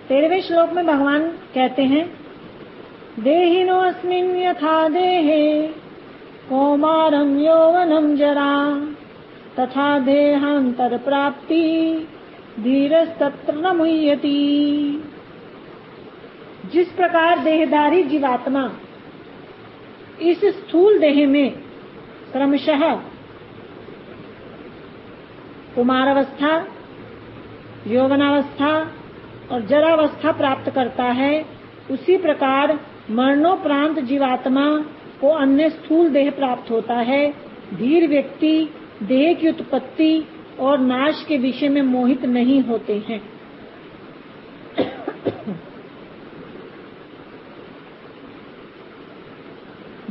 13वें श्लोक में भगवान कहते हैं, देहिनोऽस्मिन् यथा देहे कौमारं यौवनं जरा तथा देहांतर प्राप्ति धीरस्तत्र न मुह्यति। जिस प्रकार देहधारी जीवात्मा इस स्थूल देह में क्रमशः कुमारावस्था, यौवनावस्था और जरावस्था प्राप्त करता है, उसी प्रकार मरणोपरांत जीवात्मा को अन्य स्थूल देह प्राप्त होता है। धीर व्यक्ति देह की उत्पत्ति और नाश के विषय में मोहित नहीं होते हैं।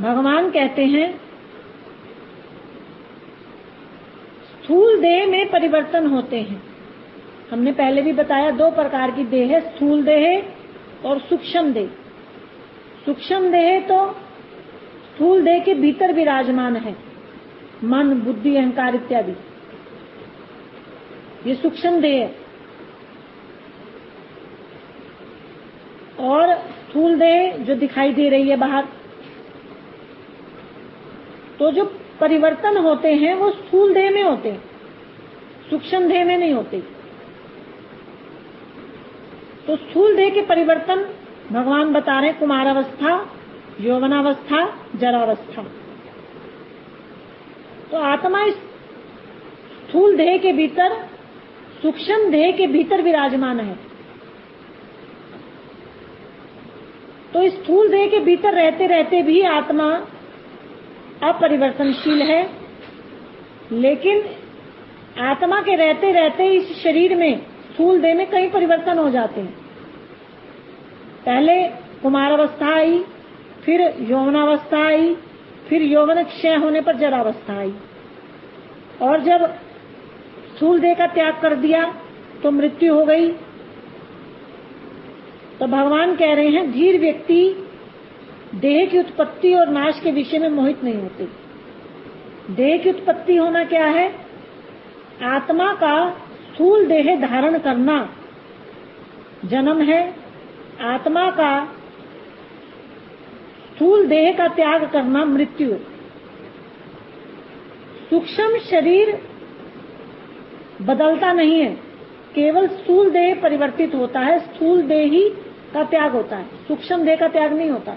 भगवान कहते हैं, स्थूल देह में परिवर्तन होते हैं। हमने पहले भी बताया 2 प्रकार की देह है, स्थूल देह और सूक्ष्म देह। सूक्ष्म देह तो स्थूल देह के भीतर विराजमान है, मन, बुद्धि, अहंकार इत्यादि, ये सूक्ष्म देह है। और स्थूल देह जो दिखाई दे रही है बाहर, तो जो परिवर्तन होते हैं वो स्थूल देह में होते हैं, सूक्ष्म देह में नहीं होते। तो स्थूल देह के परिवर्तन भगवान बता रहे, कुमारावस्था, यौवनावस्था, जरावस्था। तो आत्मा इस स्थूल देह के भीतर, सूक्ष्म देह के भीतर विराजमान है। तो इस स्थूल देह के भीतर रहते रहते भी आत्मा अपरिवर्तनशील है, लेकिन आत्मा के रहते रहते इस शरीर में, स्थूल देह में कई परिवर्तन हो जाते हैं। पहले कुमारावस्था आई, फिर यौवनावस्था आई, फिर यौवन क्षय होने पर जरावस्था आई, और जब स्थूल देह का त्याग कर दिया तो मृत्यु हो गई। तो भगवान कह रहे हैं, धीर व्यक्ति देह की उत्पत्ति और नाश के विषय में मोहित नहीं होते। देह की उत्पत्ति होना क्या है? आत्मा का स्थूल देह धारण करना जन्म है, आत्मा का स्थूल देह का त्याग करना मृत्यु। सूक्ष्म शरीर बदलता नहीं है, केवल स्थूल देह परिवर्तित होता है, स्थूल देह ही का त्याग होता है, सूक्ष्म देह का त्याग नहीं होता।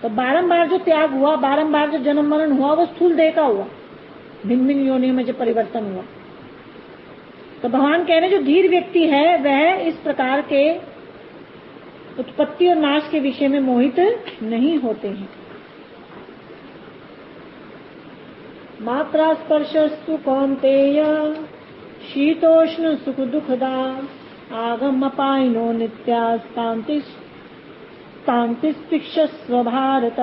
तो बारंबार जो त्याग हुआ, बारंबार जो जन्म मरण हुआ, वो स्थूल देह का हुआ, भिन्न भिन्न योनियों में जो परिवर्तन हुआ। तो भगवान कह रहे हैं, जो धीर व्यक्ति है वह इस प्रकार के उत्पत्ति और नाश के विषय में मोहित नहीं होते हैं। मात्रा स्पर्शस्तु कौन्तेय शीतोष्ण सुख दुखदा आगम अपायनो नित्या शांतिस्तिक्षस्व भारत।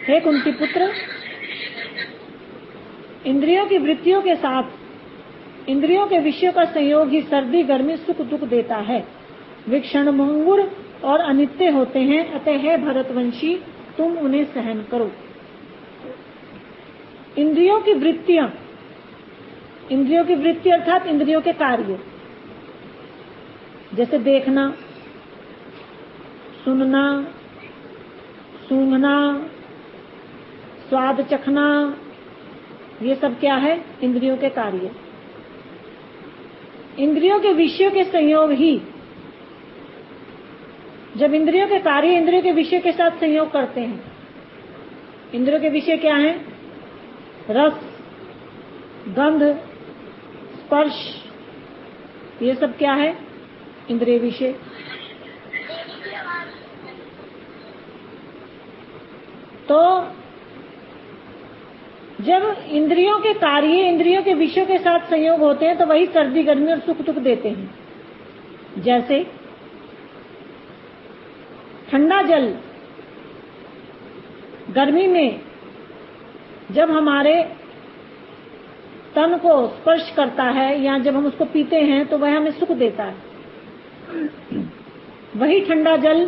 हे कुंती पुत्र, इंद्रियों की वृत्तियों के साथ इंद्रियों के विषयों का संयोग ही सर्दी गर्मी सुख दुख देता है। वे क्षणभंगुर और अनित्य होते हैं, अतः है भरतवंशी तुम उन्हें सहन करो। इंद्रियों की वृत्तियां, इंद्रियों की वृत्ति अर्थात इंद्रियों के कार्य, जैसे देखना, सुनना, सूंघना, स्वाद चखना, ये सब क्या है? इंद्रियों के कार्य। इंद्रियों के विषयों के संयोग ही, जब इंद्रियों के कार्य इंद्रियों के विषय के साथ संयोग करते हैं। इंद्रियों के विषय क्या हैं? रस, गंध, स्पर्श, ये सब क्या है? इंद्रिय विषय। तो जब इंद्रियों के कार्य इंद्रियों के विषयों के साथ संयोग होते हैं तो वही सर्दी गर्मी और सुख दुख देते हैं। जैसे ठंडा जल गर्मी में जब हमारे तन को स्पर्श करता है या जब हम उसको पीते हैं तो वह हमें सुख देता है। वही ठंडा जल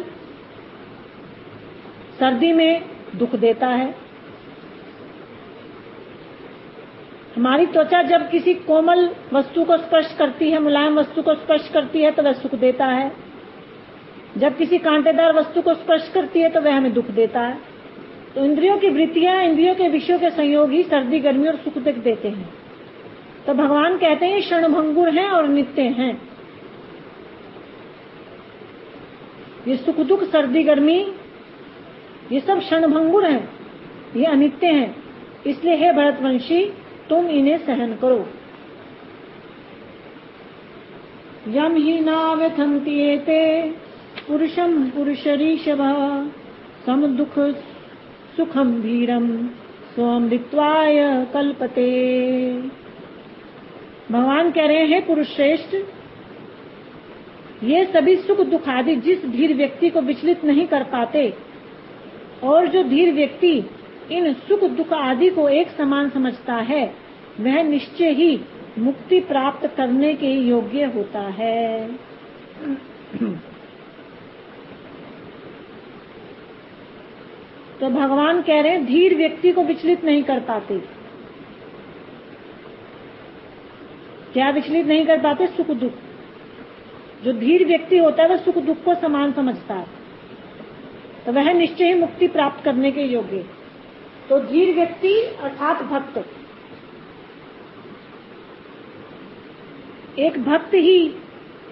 सर्दी में दुख देता है। हमारी त्वचा जब किसी कोमल वस्तु को स्पर्श करती है, मुलायम वस्तु को स्पर्श करती है तो वह सुख देता है। जब किसी कांटेदार वस्तु को स्पर्श करती है तो वह हमें दुख देता है। तो इंद्रियों की वृत्तियां, इंद्रियों के विषयों के संयोग ही सर्दी, गर्मी और सुख दुख देते हैं। तो भगवान कहते हैं क्षणभंगुर हैं और नित्य हैं। ये सुख दुख, सर्दी गर्मी, ये सब क्षणभंगुर हैं, ये अनित्य हैं। इसलिए हे भरतवंशी, तुम इन्हें सहन करो। यम ही नाव्यथन्ति एते पुरुषम पुरुषरीषभः सम दुख सुखम धीरम स्वमृत्वाय कल्पते। भगवान कह रहे हैं पुरुष श्रेष्ठ, ये सभी सुख दुख आदि जिस धीर व्यक्ति को विचलित नहीं कर पाते और जो धीर व्यक्ति इन सुख दुख आदि को एक समान समझता है, वह निश्चय ही मुक्ति प्राप्त करने के योग्य होता है। तो भगवान कह रहे हैं धीर व्यक्ति को विचलित नहीं कर पाते। क्या विचलित नहीं कर पाते? सुख दुख। जो धीर व्यक्ति होता है वह सुख दुख को समान समझता है, तो वह निश्चय ही मुक्ति प्राप्त करने के योग्य। तो धीर व्यक्ति अर्थात भक्त, एक भक्त ही,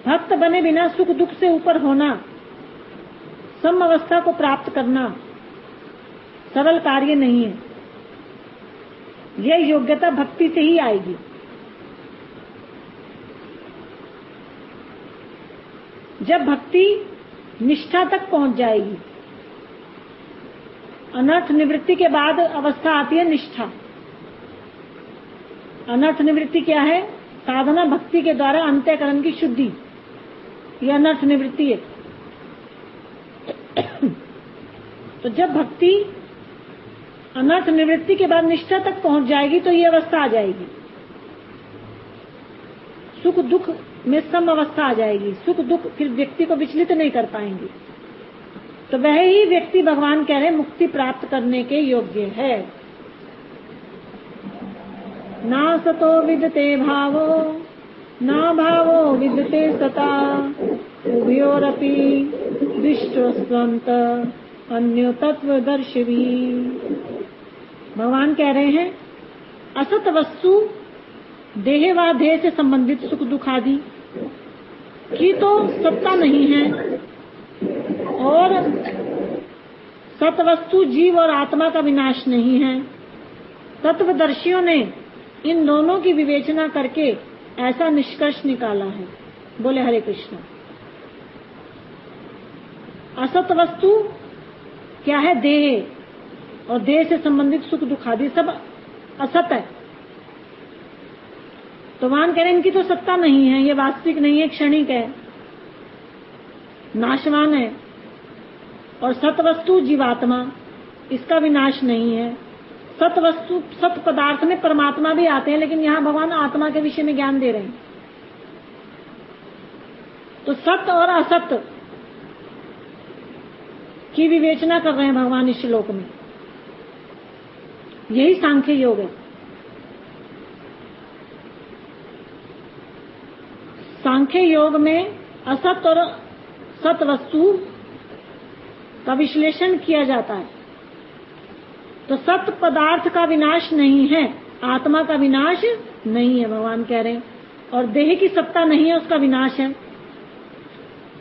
भक्त बने बिना सुख दुख से ऊपर होना, सम अवस्था को प्राप्त करना सरल कार्य नहीं है। यह योग्यता भक्ति से ही आएगी। जब भक्ति निष्ठा तक पहुंच जाएगी, अनर्थ निवृत्ति के बाद अवस्था आती है निष्ठा। अनर्थ निवृत्ति क्या है? साधना भक्ति के द्वारा अंतःकरण की शुद्धि, यह अनर्थ निवृत्ति है। तो जब भक्ति अनर्थ निवृत्ति के बाद निष्ठा तक पहुंच जाएगी तो ये अवस्था आ जाएगी, सुख दुख में सम अवस्था आ जाएगी। सुख दुख फिर व्यक्ति को विचलित नहीं कर पाएंगे। तो वह ही व्यक्ति भगवान कह रहे मुक्ति प्राप्त करने के योग्य है। ना सतो विदते भावो ना भावो विदते सता उभयोरपि दृष्टस्वंत अन्यो तत्वदर्शिवी। भगवान कह रहे हैं असत वस्तु देह व देह से संबंधित सुख दुख आदि की तो सत्ता नहीं है, और सतवस्तु जीव और आत्मा का विनाश नहीं है। तत्वदर्शियों ने इन दोनों की विवेचना करके ऐसा निष्कर्ष निकाला है। बोले हरे कृष्ण। असत वस्तु क्या है? देह, और देह से संबंधित सुख दुख आदि सब असत है। तो भगवान कह रहे हैं इनकी तो सत्ता नहीं है, ये वास्तविक नहीं है, क्षणिक है, नाशवान है। और सतवस्तु जीवात्मा, इसका विनाश नहीं है। सतवस्तु, सत पदार्थ में परमात्मा भी आते हैं, लेकिन यहाँ भगवान आत्मा के विषय में ज्ञान दे रहे हैं। तो सत और असत की विवेचना कर रहे हैं भगवान इस श्लोक में। यही सांख्य योग है। सांख्य योग में असत और सत वस्तु का विश्लेषण किया जाता है। तो सत पदार्थ का विनाश नहीं है, आत्मा का विनाश नहीं है, भगवान कह रहे हैं। और देह की सत्ता नहीं है, उसका विनाश है।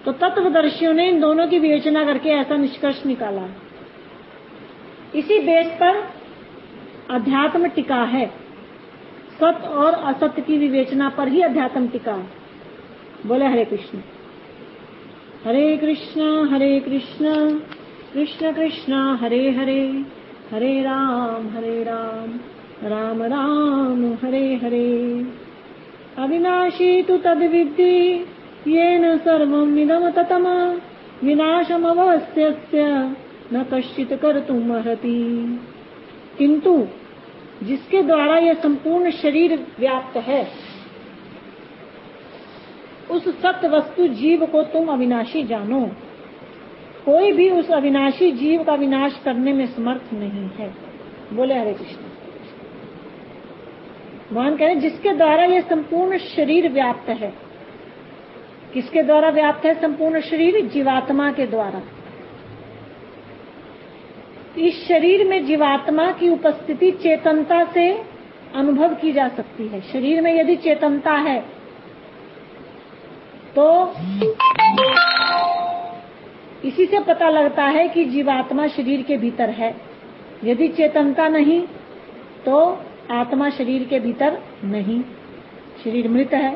तो तत्वदर्शियों ने इन दोनों की विवेचना करके ऐसा निष्कर्ष निकाला है। इसी बेस पर अध्यात्म टिका है। सत और असत की विवेचना पर ही अध्यात्म टिका है। बोले हरे कृष्ण। हरे कृष्ण कृष्ण कृष्ण हरे हरे, हरे राम राम राम हरे हरे। अविनाशी तु तद्विद्धि येन सर्वम् इदं ततम् विनाशमवस्थस्य न कश्चित् कर्तुम् अर्हति। किंतु जिसके द्वारा यह संपूर्ण शरीर व्याप्त है, उस सत्य वस्तु जीव को तुम अविनाशी जानो। कोई भी उस अविनाशी जीव का विनाश करने में समर्थ नहीं है। बोले हरे कृष्ण। भगवान कह रहे हैं जिसके द्वारा ये संपूर्ण शरीर व्याप्त है। किसके द्वारा व्याप्त है संपूर्ण शरीर? जीवात्मा के द्वारा। इस शरीर में जीवात्मा की उपस्थिति चेतनता से अनुभव की जा सकती है। शरीर में यदि चेतनता है तो इसी से पता लगता है कि जीवात्मा शरीर के भीतर है। यदि चेतनता नहीं तो आत्मा शरीर के भीतर नहीं, शरीर मृत है।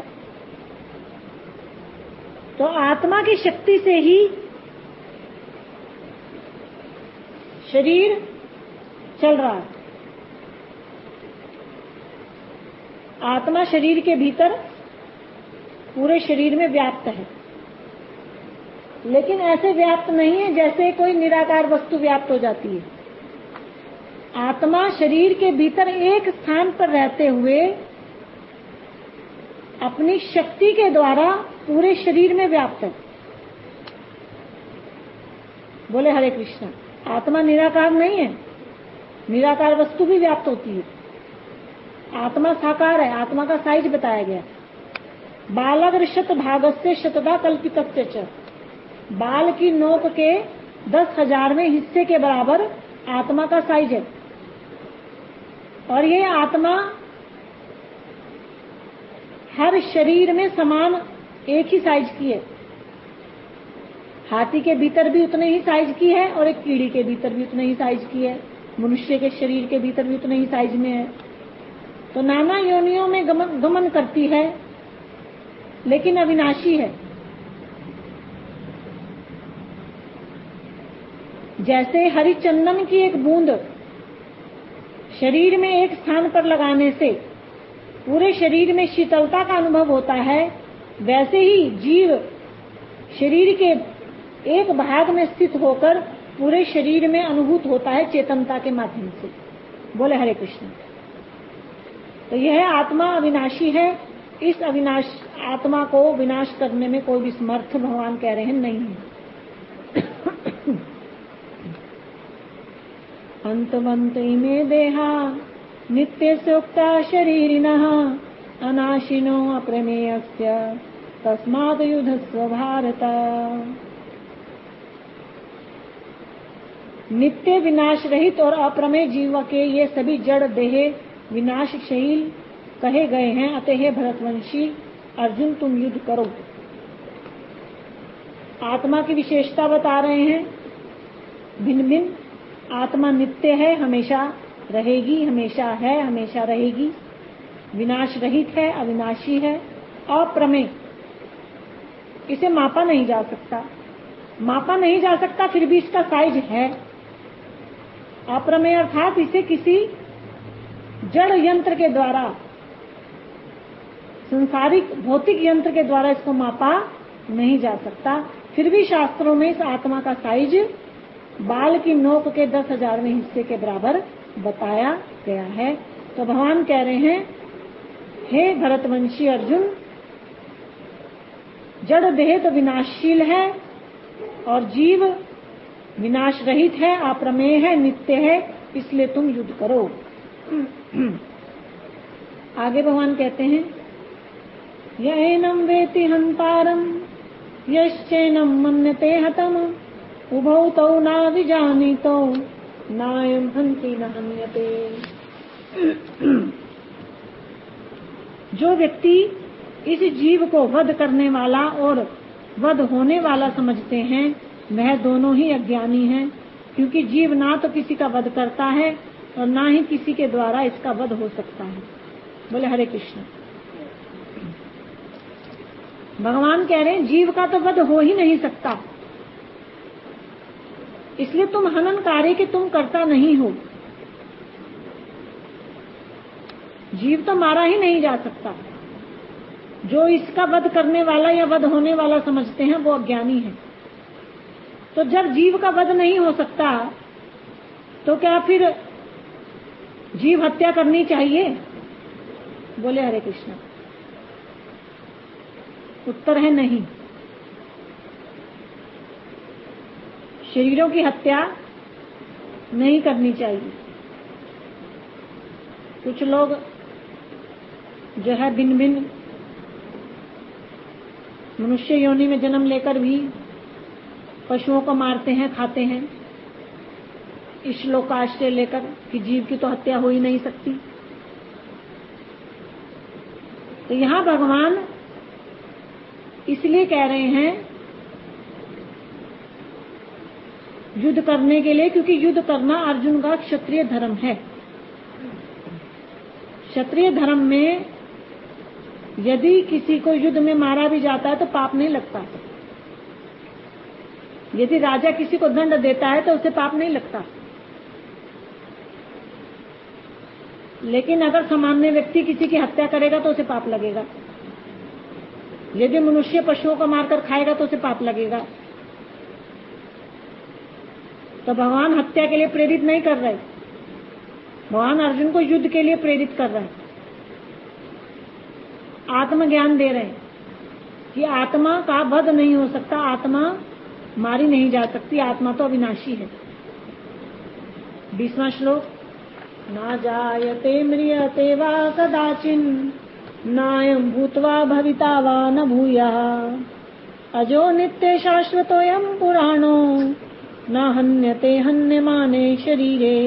तो आत्मा की शक्ति से ही शरीर चल रहा है। आत्मा शरीर के भीतर पूरे शरीर में व्याप्त है, लेकिन ऐसे व्याप्त नहीं है जैसे कोई निराकार वस्तु व्याप्त हो जाती है। आत्मा शरीर के भीतर एक स्थान पर रहते हुए अपनी शक्ति के द्वारा पूरे शरीर में व्याप्त है। बोले हरे कृष्णा। आत्मा निराकार नहीं है, निराकार वस्तु भी व्याप्त होती है। आत्मा साकार है। आत्मा का साइज बताया गया। बालग्र शत भागस्य शतदा कल्पितस्य च। बाल की नोक के 10,000वें हिस्से के बराबर आत्मा का साइज है। और ये आत्मा हर शरीर में समान एक ही साइज की है। हाथी के भीतर भी उतने ही साइज की है और एक कीड़ी के भीतर भी उतने ही साइज की है। मनुष्य के शरीर के भीतर भी उतने ही साइज में है। तो नाना योनियों में गमन करती है, लेकिन अविनाशी है। जैसे हरिचंदन की एक बूंद शरीर में एक स्थान पर लगाने से पूरे शरीर में शीतलता का अनुभव होता है, वैसे ही जीव शरीर के एक भाग में स्थित होकर पूरे शरीर में अनुभूत होता है चेतनता के माध्यम से। बोले हरे कृष्ण। तो यह आत्मा अविनाशी है। इस अविनाश आत्मा को विनाश करने में कोई भी समर्थ भगवान कह रहे हैं नहीं है। अंतवंत इमे देहा नित्य सोक्ता शरीरिणः अनाशिनो अप्रमेयस्य तस्मात् युद्धस्व भारत। नित्य विनाश रहित और अप्रमेय जीव के ये सभी जड़ देह विनाशशील कहे गए हैं। अतः भरतवंशी अर्जुन तुम युद्ध करो। आत्मा की विशेषता बता रहे हैं भिन्न भिन्न। आत्मा नित्य है, हमेशा रहेगी, हमेशा है, हमेशा रहेगी। विनाश रहित है, अविनाशी है, अप्रमेय। इसे मापा नहीं जा सकता। मापा नहीं जा सकता फिर भी इसका साइज है। अप्रमेय अर्थात इसे किसी जड़ यंत्र के द्वारा, संसारिक भौतिक यंत्र के द्वारा इसको मापा नहीं जा सकता। फिर भी शास्त्रों में इस आत्मा का साइज बाल की नोक के 10,000वें हिस्से के बराबर बताया गया है। तो भगवान कह रहे हैं, हे भरतवंशी अर्जुन, जड़ देह तो विनाशशील है और जीव विनाश रहित है, अप्रमेय है, नित्य है, इसलिए तुम युद्ध करो। आगे भगवान कहते हैं, यैनं वेति हन्तारं यश्चैनं मन्यते हतम् उभौ तौ नाभिजानीतो नायं हन्ति न हन्यते। जो व्यक्ति इस जीव को वध करने वाला और वध होने वाला समझते हैं वह दोनों ही अज्ञानी हैं, क्योंकि जीव ना तो किसी का वध करता है और ना ही किसी के द्वारा इसका वध हो सकता है। बोले हरे कृष्ण। भगवान कह रहे हैं जीव का तो वध हो ही नहीं सकता, इसलिए तुम हनन कार्य के तुम करता नहीं हो। जीव तो मारा ही नहीं जा सकता। जो इसका वध करने वाला या वध होने वाला समझते हैं वो अज्ञानी है। तो जब जीव का वध नहीं हो सकता तो क्या फिर जीव हत्या करनी चाहिए? बोले हरे कृष्ण। उत्तर है नहीं। शरीरों की हत्या नहीं करनी चाहिए। कुछ लोग जो है भिन्न भिन्न मनुष्य योनि में जन्म लेकर भी पशुओं को मारते हैं, खाते हैं, इस श्लोक का आश्रय लेकर कि जीव की तो हत्या हो ही नहीं सकती। तो यहां भगवान इसलिए कह रहे हैं युद्ध करने के लिए, क्योंकि युद्ध करना अर्जुन का क्षत्रिय धर्म है। क्षत्रिय धर्म में यदि किसी को युद्ध में मारा भी जाता है तो पाप नहीं लगता। यदि राजा किसी को दंड देता है तो उसे पाप नहीं लगता। लेकिन अगर सामान्य व्यक्ति किसी की हत्या करेगा तो उसे पाप लगेगा। यदि मनुष्य पशुओं को मारकर खाएगा तो उसे पाप लगेगा। तो भगवान हत्या के लिए प्रेरित नहीं कर रहे, भगवान अर्जुन को युद्ध के लिए प्रेरित कर रहे हैं, आत्मज्ञान दे रहे हैं कि आत्मा का वध नहीं हो सकता, आत्मा मारी नहीं जा सकती, आत्मा तो अविनाशी है। 20वां श्लोक, ना जायते म्रियते वा कदाचिन नायं भूत्वा भविता वा न भूयः अजो नित्य शाश्वतोऽयं पुराणो न हन्यते हन्यमाने शरीरे।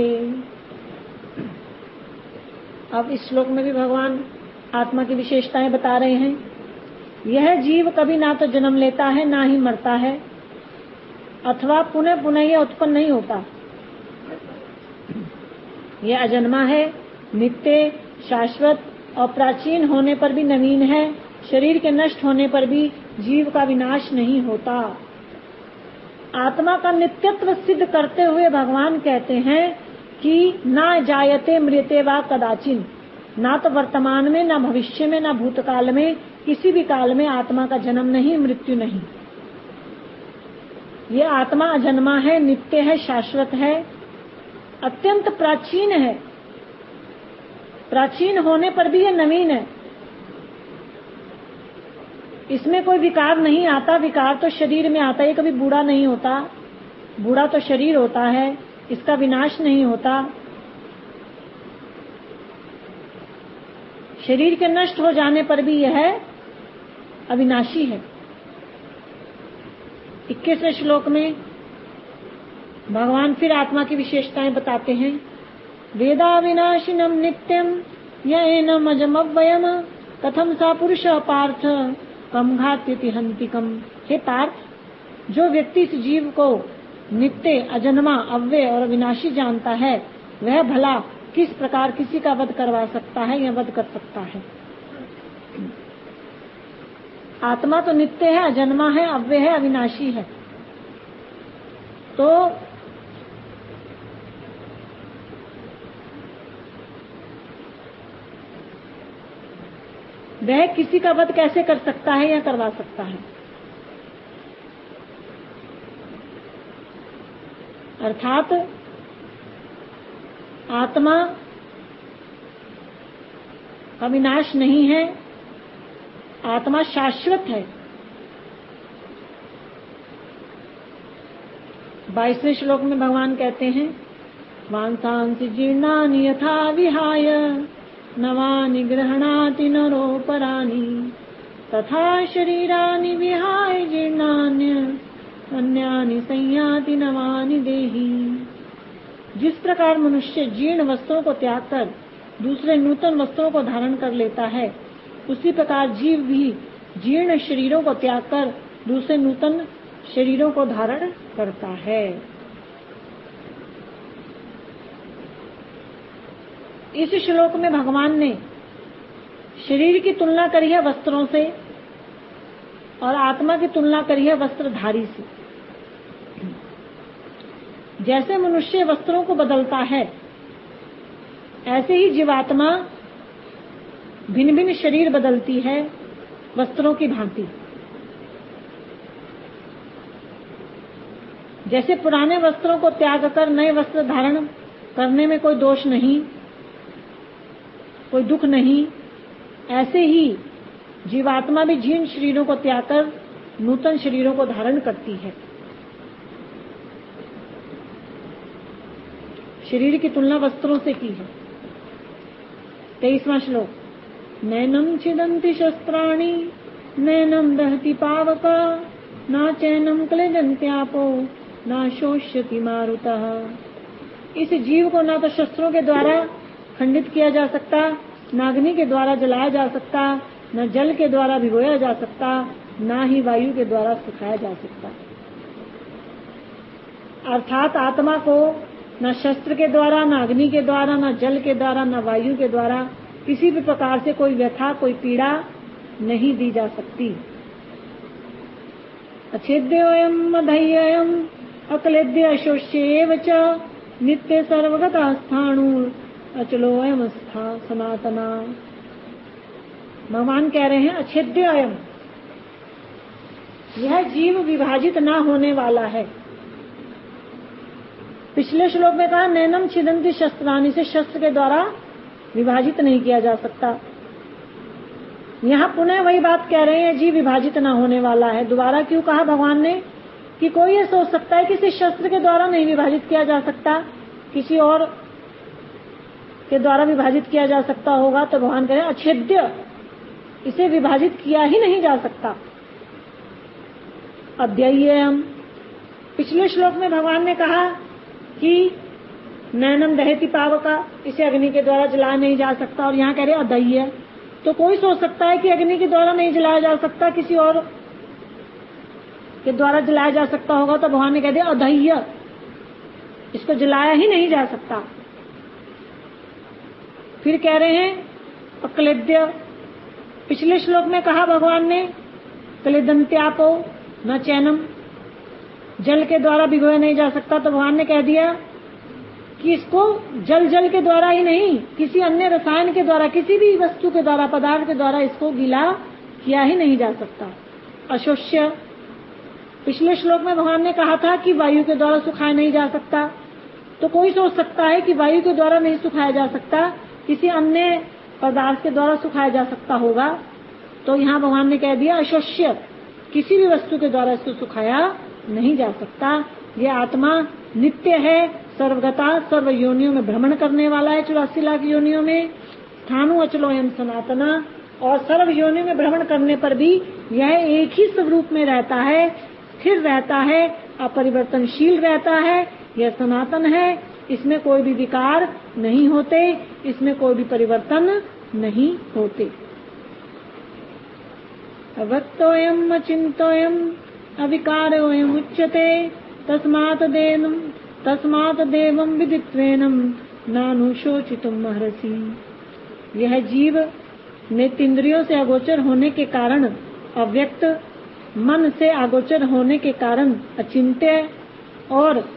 अब इस श्लोक में भी भगवान आत्मा की विशेषताएं बता रहे हैं। यह जीव कभी ना तो जन्म लेता है, ना ही मरता है, अथवा पुनः पुनः यह उत्पन्न नहीं होता। यह अजन्मा है, नित्य, शाश्वत और प्राचीन होने पर भी नवीन है। शरीर के नष्ट होने पर भी जीव का विनाश नहीं होता। आत्मा का नित्यत्व सिद्ध करते हुए भगवान कहते हैं कि ना जायते म्रियते वा कदाचिन, ना तो वर्तमान में, ना भविष्य में, ना भूतकाल में, किसी भी काल में आत्मा का जन्म नहीं, मृत्यु नहीं। ये आत्मा अजन्मा है, नित्य है, शाश्वत है, अत्यंत प्राचीन है। प्राचीन होने पर भी ये नवीन है। इसमें कोई विकार नहीं आता। विकार तो शरीर में आता है, ये कभी बूढ़ा नहीं होता। बूढ़ा तो शरीर होता है, इसका विनाश नहीं होता। शरीर के नष्ट हो जाने पर भी यह अविनाशी है। 21वें श्लोक में भगवान फिर आत्मा की विशेषताएं बताते हैं। वेदा विनाशिनम नित्यम येनम अजमव्ययम कथम सा पुरुष पार्थ कम घात्यति हंतिकम। हे पार्थ, जो व्यक्ति इस जीव को नित्य, अजन्मा, अव्यय और अविनाशी जानता है, वह भला किस प्रकार किसी का वध करवा सकता है या वध कर सकता है। आत्मा तो नित्य है, अजन्मा है, अव्यय है, अविनाशी है। तो वह किसी का वध कैसे कर सकता है या करवा सकता है। अर्थात आत्मा का विनाश नहीं है, आत्मा शाश्वत है। 22वें श्लोक में भगवान कहते हैं, वांसांसि जीर्णानि यथा विहाय नवानि गृह्णाति नरोपराणि तथा शरीरानि विहाय जीर्णान्यन्यानि संयाति नवानि देहि। जिस प्रकार मनुष्य जीर्ण वस्त्रों को त्याग कर दूसरे नूतन वस्त्रों को धारण कर लेता है, उसी प्रकार जीव भी जीर्ण शरीरों को त्याग कर दूसरे नूतन शरीरों को धारण करता है। इस श्लोक में भगवान ने शरीर की तुलना करी है वस्त्रों से और आत्मा की तुलना करी है वस्त्रधारी से। जैसे मनुष्य वस्त्रों को बदलता है, ऐसे ही जीवात्मा भिन्न भिन्न शरीर बदलती है वस्त्रों की भांति। जैसे पुराने वस्त्रों को त्याग कर नए वस्त्र धारण करने में कोई दोष नहीं, कोई दुख नहीं, ऐसे ही जीवात्मा भी जीर्ण शरीरों को त्याग कर नूतन शरीरों को धारण करती है। शरीर की तुलना वस्त्रों से की है। 23वां श्लोक, नैनम छिदन्ति शस्त्राणि नैनम दहति पावका ना चैनम क्लेदन्त्यापो ना शोष्यति मारुतः। इस जीव को ना तो शस्त्रों के द्वारा खंडित किया जा सकता, ना अग्नि के द्वारा जलाया जा सकता, न जल के द्वारा भिगोया जा सकता, ना ही वायु के द्वारा सुखाया जा सकता। अर्थात आत्मा को न शस्त्र के द्वारा, न अग्नि के द्वारा, न जल के द्वारा, न वायु के द्वारा किसी भी प्रकार से कोई व्यथा, कोई पीड़ा नहीं दी जा सकती। अच्छेद्योऽयम् अधेयोऽयम् अक्लेद्य अशोष्येव च नित्य सर्वगतः स्थाणुर् अचलोऽयम् स्था सनातना। भगवान कह रहे हैं अच्छेद्योऽयम्, यह जीव विभाजित ना होने वाला है। पिछले श्लोक में कहा नैनम छिदन्ति शस्त्राणि, से शस्त्र के द्वारा विभाजित नहीं किया जा सकता। यहाँ पुनः वही बात कह रहे हैं, जीव विभाजित ना होने वाला है। दोबारा क्यों कहा भगवान ने कि कोई ये सोच सकता है कि इसे शस्त्र के द्वारा नहीं विभाजित किया जा सकता, किसी और के द्वारा विभाजित किया जा सकता होगा, तो भगवान कह रहे हैं अच्छेद्य, इसे विभाजित किया ही नहीं जा सकता। अध्यय्यम्, पिछले श्लोक में भगवान ने कहा कि नैनम दहति पावका, इसे अग्नि के द्वारा जलाया नहीं जा सकता, और यहाँ कह रहे अध्यय्य। तो कोई सोच सकता है कि अग्नि के द्वारा नहीं जलाया जा सकता, किसी और के द्वारा जलाया जा सकता होगा, तो भगवान ने कह दिया अध्यय्य, इसको जलाया ही नहीं जा सकता। फिर कह रहे हैं अक्लेद्य, पिछले श्लोक में कहा भगवान ने क्लेदन्त्यापो न चैनम, जल के द्वारा भिगोया नहीं जा सकता, तो भगवान ने कह दिया कि इसको जल के द्वारा ही नहीं, किसी अन्य रसायन के द्वारा, किसी भी वस्तु के द्वारा, पदार्थ के द्वारा इसको गीला किया ही नहीं जा सकता। अशोष्य, पिछले श्लोक में भगवान ने कहा था कि वायु के द्वारा सुखाया नहीं जा सकता, तो कोई सोच सकता है कि वायु के द्वारा नहीं सुखाया जा सकता, किसी अन्य पदार्थ के द्वारा सुखाया जा सकता होगा, तो यहाँ भगवान ने कह दिया अशोष्य, किसी भी वस्तु के द्वारा इसको सुखाया नहीं जा सकता। ये आत्मा नित्य है, सर्वगता, सर्व योनियों में भ्रमण करने वाला है, 84 लाख योनियों में, स्थाणु अचलोऽयम् सनातना, और सर्व योनियों में भ्रमण करने पर भी यह एक ही स्वरूप में रहता है, स्थिर रहता है, अपरिवर्तनशील रहता है, यह सनातन है, इसमें कोई भी विकार नहीं होते, इसमें कोई भी परिवर्तन नहीं होते। अव्यक्तोऽयम् अचिन्त्योऽयम् अविकारोऽयम् उच्यते तस्मात् देवं विदित्वेनम् नानुशोचितुम् अर्हसि। यह जीव नेत्रेंद्रियों से अगोचर होने के कारण अव्यक्त, मन से अगोचर होने के कारण अचिंत्य, और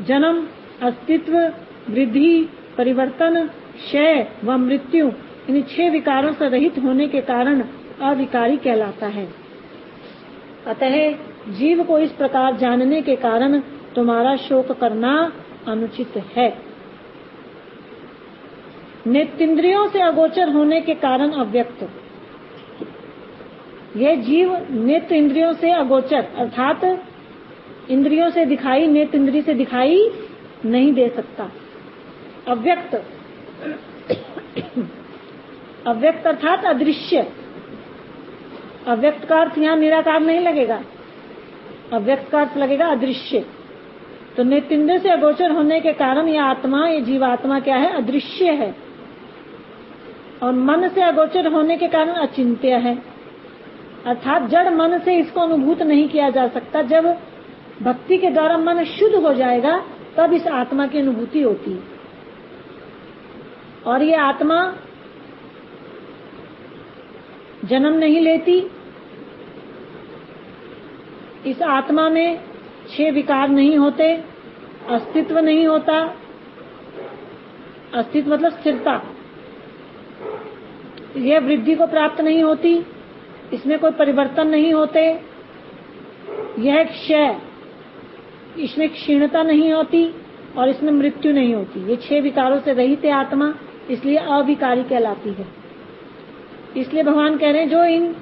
जन्म, अस्तित्व, वृद्धि, परिवर्तन, क्षय व मृत्यु, इन 6 विकारों से रहित होने के कारण अविकारी कहलाता है। अतः जीव को इस प्रकार जानने के कारण तुम्हारा शोक करना अनुचित है। नेत्रेंद्रियों से अगोचर होने के कारण अव्यक्त, यह जीव नेत्र इंद्रियों से अगोचर, अर्थात इंद्रियों से दिखाई, नेत्र इंद्रिय से दिखाई नहीं दे सकता। अव्यक्त, अव्यक्त अर्थात अदृश्य। अव्यक्त का अर्थ यहाँ निराकार नहीं लगेगा, अव्यक्त का अर्थ लगेगा अदृश्य। तो नेत्रेंद्रिय से अगोचर होने के कारण यह आत्मा, ये जीवात्मा क्या है, अदृश्य है, और मन से अगोचर होने के कारण अचिंत्य है, अर्थात जड़ मन से इसको अनुभूत नहीं किया जा सकता। जब भक्ति के द्वारा मन शुद्ध हो जाएगा तब इस आत्मा की अनुभूति होती है। और ये आत्मा जन्म नहीं लेती, इस आत्मा में 6 विकार नहीं होते, अस्तित्व नहीं होता, अस्तित्व मतलब स्थिरता, यह वृद्धि को प्राप्त नहीं होती, इसमें कोई परिवर्तन नहीं होते, यह क्षय, इसमें क्षीणता नहीं होती, और इसमें मृत्यु नहीं होती। ये 6 विकारों से रहित है आत्मा, इसलिए अविकारी कहलाती है। इसलिए भगवान कह रहे हैं जो इन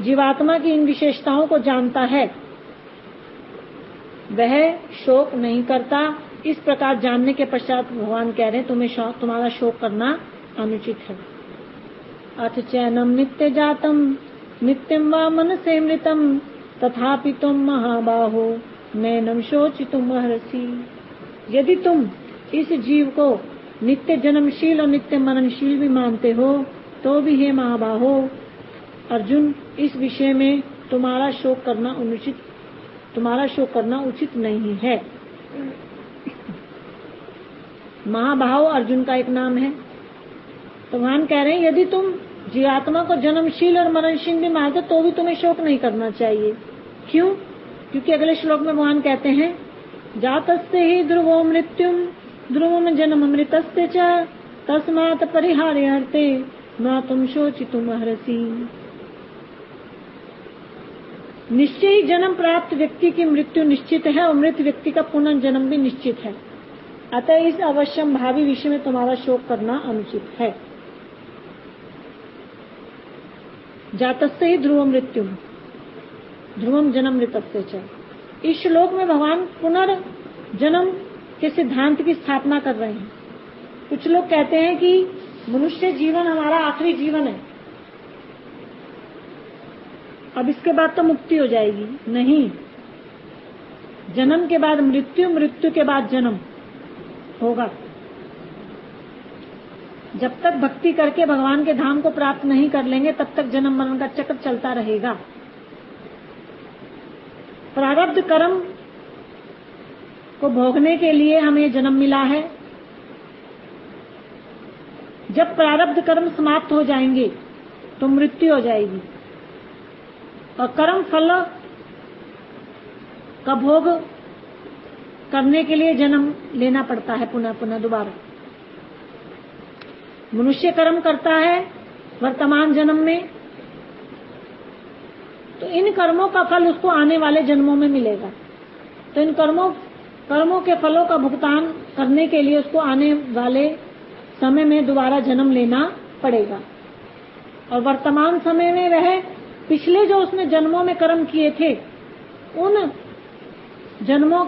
जीवात्मा की इन विशेषताओं को जानता है वह शोक नहीं करता। इस प्रकार जानने के पश्चात भगवान कह रहे हैं तुम्हारा शोक करना अनुचित है। अथ चैनम नित्य जातम नित्यम वा मनसे मृतम तथापि तुम महाबाहो नैनम शोचितुम अर्हसि। यदि तुम इस जीव को नित्य जन्मशील और नित्य मननशील भी मानते हो तो भी हे महाबाहो अर्जुन, इस विषय में तुम्हारा शोक करना उचित नहीं है। महाबाहो अर्जुन का एक नाम है। तो भगवान कह रहे हैं यदि तुम जीवात्मा को जन्मशील और मरणशील भी मानते तो भी तुम्हें शोक नहीं करना चाहिए। क्यों? क्योंकि अगले श्लोक में भगवान कहते हैं जातस्य ही ध्रुवो मृत्युम ध्रुवम जन्ममृतस्य च तस्मात् परिहार्यर्थे न तुम शोचितुम अर्हसि। निश्चय ही जन्म प्राप्त व्यक्ति की मृत्यु निश्चित है और मृत व्यक्ति का पुनर्जन्म भी निश्चित है। अतः इस अवश्यम भावी विषय में तुम्हारा शोक करना अनुचित है। जातस्य ही ध्रुव मृत्यु ध्रुवम जन्म मृतस्य च। इस श्लोक में भगवान पुनर्जन्म के सिद्धांत की स्थापना कर रहे हैं। कुछ लोग कहते हैं कि मनुष्य जीवन हमारा आखिरी जीवन है, अब इसके बाद तो मुक्ति हो जाएगी। नहीं, जन्म के बाद मृत्यु, मृत्यु के बाद जन्म होगा। जब तक भक्ति करके भगवान के धाम को प्राप्त नहीं कर लेंगे तब तक जन्म मरण का चक्र चलता रहेगा। प्रारब्ध कर्म को भोगने के लिए हमें जन्म मिला है। जब प्रारब्ध कर्म समाप्त हो जाएंगे तो मृत्यु हो जाएगी और कर्म फल का भोग करने के लिए जन्म लेना पड़ता है पुनः पुनः दोबारा। मनुष्य कर्म करता है वर्तमान जन्म में, तो इन कर्मों का फल उसको आने वाले जन्मों में मिलेगा। तो इन कर्मों के फलों का भुगतान करने के लिए उसको आने वाले समय में दोबारा जन्म लेना पड़ेगा। और वर्तमान समय में वह पिछले जो उसने जन्मों में कर्म किए थे उन जन्मों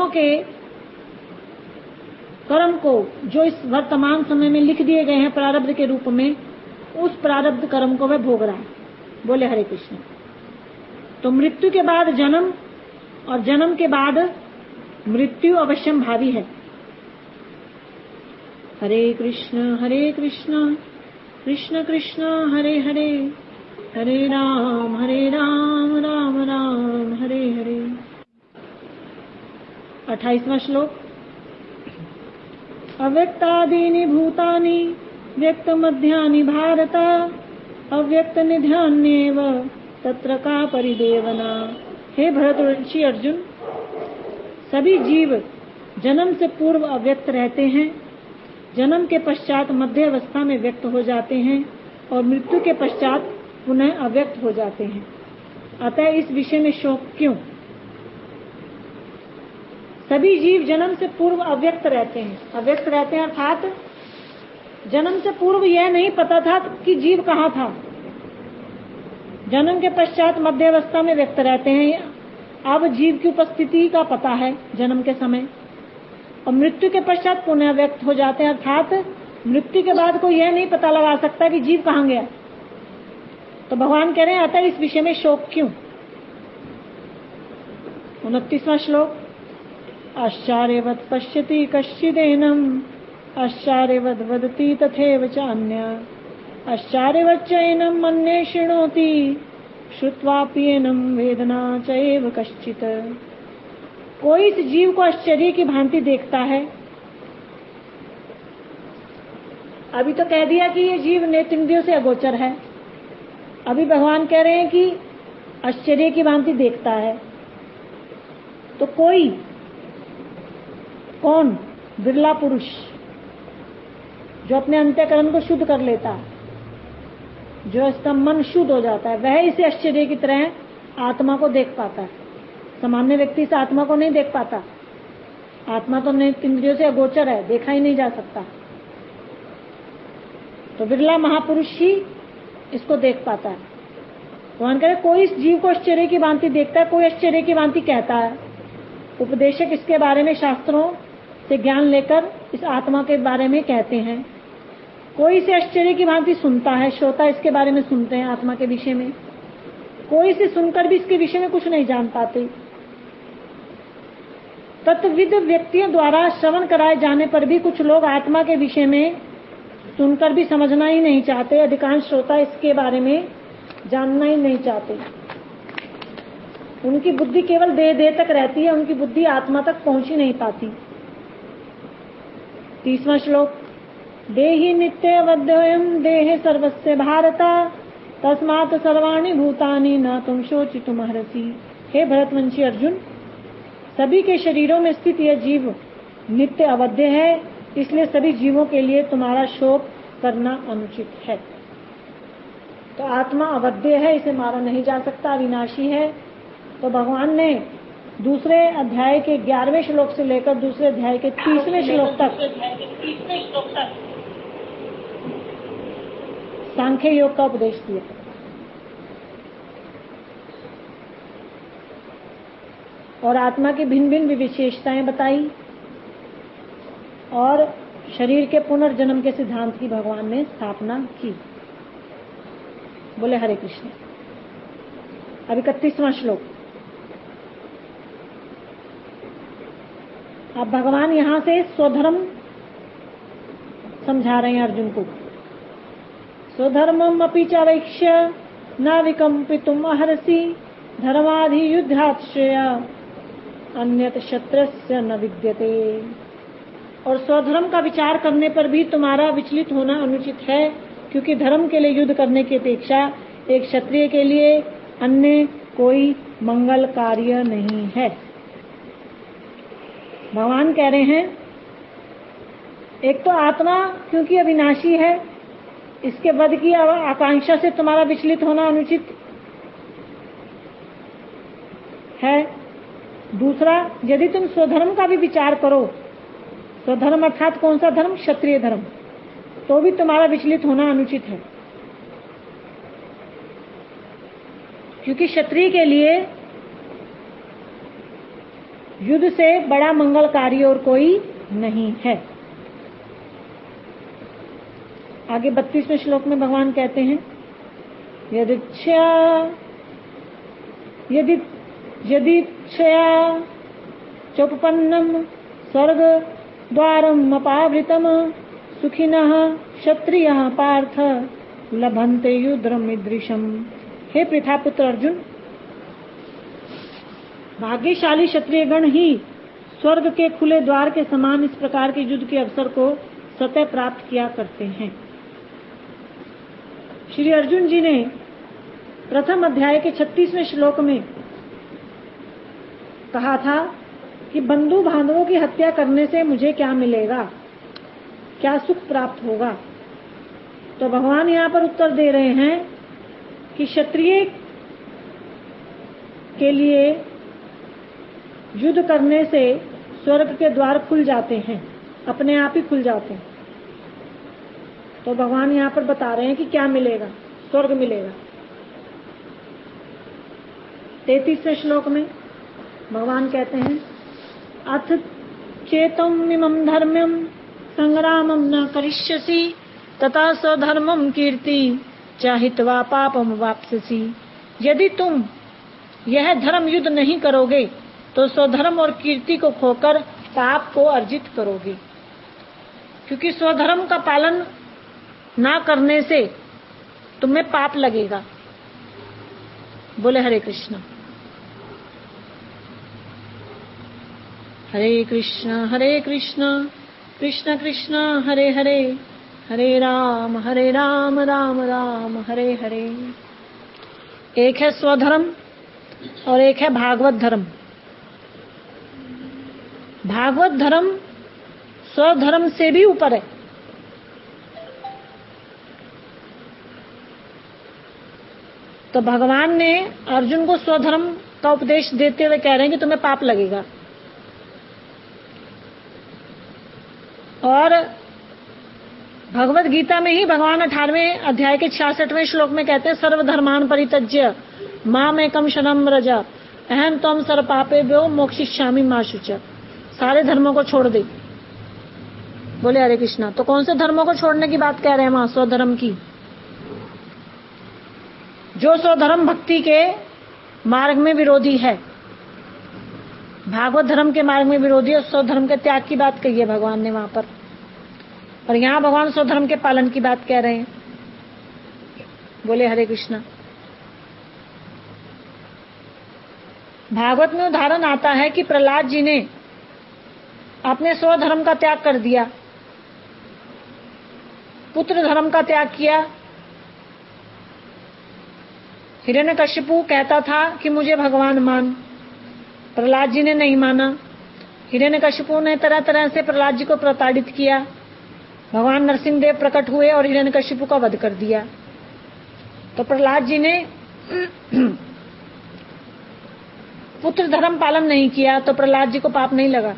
के कर्म को जो इस वर्तमान समय में लिख दिए गए हैं प्रारब्ध के रूप में, उस प्रारब्ध कर्म को वह भोग रहा है। बोले हरे कृष्ण। तो मृत्यु के बाद जन्म और जन्म के बाद मृत्यु अवश्यम भावी है। हरे कृष्ण कृष्ण कृष्ण हरे हरे, हरे राम राम राम हरे हरे। 28वां श्लोक। अव्यक्तादीनि भूतानि व्यक्त मध्यानि भारत अव्यक्त निध्यान्येव तत्र का परिदेवना। हे भरतवंशी अर्जुन, सभी जीव जन्म से पूर्व अव्यक्त रहते हैं, जन्म के पश्चात मध्य अवस्था में व्यक्त हो जाते हैं और मृत्यु के पश्चात पुनः अव्यक्त हो जाते हैं। अतः इस विषय में शोक क्यों? सभी जीव जन्म से पूर्व अव्यक्त रहते हैं। अव्यक्त रहते हैं अर्थात जन्म से पूर्व यह नहीं पता था कि जीव कहाँ था। जन्म के पश्चात मध्य अवस्था में व्यक्त रहते हैं। अब जीव की उपस्थिति का पता है जन्म के समय, और मृत्यु के पश्चात पुनः व्यक्त हो जाते हैं। अर्थात मृत्यु के बाद कोई यह नहीं पता लगा सकता कि जीव कहाँ गया। तो भगवान कह रहे हैं अतः इस विषय में शोक क्यों। 29वां श्लोक। आश्चर्यवत् पश्यति कश्चिदेनम् आश्चर्यवद् वदति तथैव चान्यः आश्चर्यवच्चैनं मन्ये शृणोति श्रुत्वाप्येनं वेदना चैव कश्चित्। कोई इस जीव को आश्चर्य की भांति देखता है। अभी तो कह दिया कि ये जीव नेत्रेंद्रियों से अगोचर है, अभी भगवान कह रहे हैं कि आश्चर्य की भांति देखता है। तो कोई कौन? बिरला पुरुष जो अपने अंतःकरण को शुद्ध कर लेता है, जो इसका मन शुद्ध हो जाता है, वह इसे आश्चर्य की तरह आत्मा को देख पाता है। सामान्य व्यक्ति से आत्मा को नहीं देख पाता। आत्मा तो नेत्रेंद्रियों से अगोचर है, देखा ही नहीं जा सकता। तो बिरला महापुरुष ही इसको देख पाता है। भगवान कह रहे कोई इस जीव को आश्चर्य की भांति देखता है, कोई आश्चर्य की भांति कहता है, उपदेशक इसके बारे में शास्त्रों से ज्ञान लेकर इस आत्मा के बारे में कहते हैं। कोई इसे आश्चर्य की भांति सुनता है, श्रोता इसके बारे में सुनते हैं आत्मा के विषय में। कोई इसे सुनकर भी इसके विषय में कुछ नहीं जान पाते। तत्वविद व्यक्तियों द्वारा श्रवण कराए जाने पर भी कुछ लोग आत्मा के विषय में सुनकर भी समझना ही नहीं चाहते। अधिकांश श्रोता इसके बारे में जानना ही नहीं चाहते। उनकी बुद्धि केवल देह तक रहती है, उनकी बुद्धि आत्मा तक पहुंच ही नहीं पाती। 30वां श्लोक, देहि नित्यवद्वयम् देहे सर्वस्य भारता तस्मात् सर्वाणि भूतानि न तुम शोचितुमर्हसि। हे भरतवंशी अर्जुन, सभी के शरीरों में स्थित यह जीव नित्य अवध्य है, इसलिए सभी जीवों के लिए तुम्हारा शोक करना अनुचित है। तो आत्मा अवध्य है, इसे मारा नहीं जा सकता, अविनाशी है। तो भगवान ने दूसरे अध्याय के 11वें श्लोक से लेकर दूसरे अध्याय के 30वें श्लोक तक सांख्य योग का उपदेश दिया। और आत्मा की भिन्न भिन्न विशेषताएं बताई और शरीर के पुनर्जन्म के सिद्धांत की भगवान ने स्थापना की। बोले हरे कृष्ण। अब 31वां श्लोक। अब भगवान यहां से स्वधर्म समझा रहे हैं अर्जुन को। स्वधर्मम अपि च वैक्ष्य न विकम्पितुम अर्हसि धर्माधि युद्धाश्रय अन्यत शत्रस्य न विद्यते। और स्वधर्म का विचार करने पर भी तुम्हारा विचलित होना अनुचित है, क्योंकि धर्म के लिए युद्ध करने की अपेक्षा एक क्षत्रिय के लिए अन्य कोई मंगल कार्य नहीं है। भगवान कह रहे हैं, एक तो आत्मा क्योंकि अविनाशी है, इसके वध की आकांक्षा से तुम्हारा विचलित होना अनुचित है। दूसरा, यदि तुम स्वधर्म का भी विचार करो, स्वधर्म अर्थात कौन सा धर्म? क्षत्रिय धर्म, तो भी तुम्हारा विचलित होना अनुचित है, क्योंकि क्षत्रिय के लिए युद्ध से बड़ा मंगल कार्य और कोई नहीं है। आगे 32वें श्लोक में भगवान कहते हैं, यदिच्छया चोपपन्नम स्वर्ग द्वारम अपावृतम सुखिनः क्षत्रियः पार्थ लभन्ते युद्धम ईदृशम। हे पृथापुत्र अर्जुन, भाग्यशाली क्षत्रियगण ही स्वर्ग के खुले द्वार के समान इस प्रकार के युद्ध के अवसर को स्वतः प्राप्त किया करते हैं। श्री अर्जुन जी ने प्रथम अध्याय के 36वें श्लोक में कहा था कि बंधु बांधवों की हत्या करने से मुझे क्या मिलेगा, क्या सुख प्राप्त होगा। तो भगवान यहाँ पर उत्तर दे रहे हैं कि क्षत्रिय के लिए युद्ध करने से स्वर्ग के द्वार खुल जाते हैं, अपने आप ही खुल जाते हैं। तो भगवान यहाँ पर बता रहे हैं कि क्या मिलेगा, स्वर्ग मिलेगा। 33वें श्लोक में भगवान कहते हैं, अथ चेतम इमं धर्म्यम संग्रामम न करिष्यसि तथा स्वधर्मम कीर्ति चाहित्वा पापम वाप्स्यसि। यदि तुम यह धर्म युद्ध नहीं करोगे तो स्वधर्म और कीर्ति को खोकर पाप को अर्जित करोगे, क्योंकि स्वधर्म का पालन ना करने से तुम्हें पाप लगेगा। बोले हरे कृष्ण। हरे कृष्ण कृष्ण कृष्ण हरे हरे, हरे राम राम राम हरे हरे। एक है स्वधर्म और एक है भागवत धर्म। भागवत धर्म स्वधर्म से भी ऊपर है। तो भगवान ने अर्जुन को स्वधर्म का उपदेश देते हुए कह रहे हैं कि तुम्हें पाप लगेगा। और भगवत गीता में ही भगवान 18वें अध्याय के 66वें श्लोक में कहते हैं, सर्वधर्मान परित्यज्य मामेकं शरणं व्रज अहम त्वम सर्वपापेभ्यो मोक्षयिष्यामि मा शुचः। सारे धर्मों को छोड़ दे। बोले हरे कृष्णा। तो कौन से धर्मों को छोड़ने की बात कह रहे हैं वहां? स्वधर्म की। जो स्वधर्म भक्ति के मार्ग में विरोधी है, भागवत धर्म के मार्ग में विरोधी है, स्वधर्म के त्याग की बात कही है भगवान ने वहां पर। और यहां भगवान स्वधर्म के पालन की बात कह रहे हैं। बोले हरे कृष्णा। भागवत में उदाहरण आता है कि प्रहलाद जी ने अपने स्वधर्म का त्याग कर दिया, पुत्र धर्म का त्याग किया। हिरण्यकशिपु कहता था कि मुझे भगवान मान, प्रहलाद जी ने नहीं माना। हिरण्यकशिपु ने तरह तरह से प्रहलाद जी को प्रताड़ित किया। भगवान नरसिंहदेव प्रकट हुए और हिरण्यकशिपु का वध कर दिया। तो प्रहलाद जी ने पुत्र धर्म पालन नहीं किया, तो प्रहलाद जी को पाप नहीं लगा।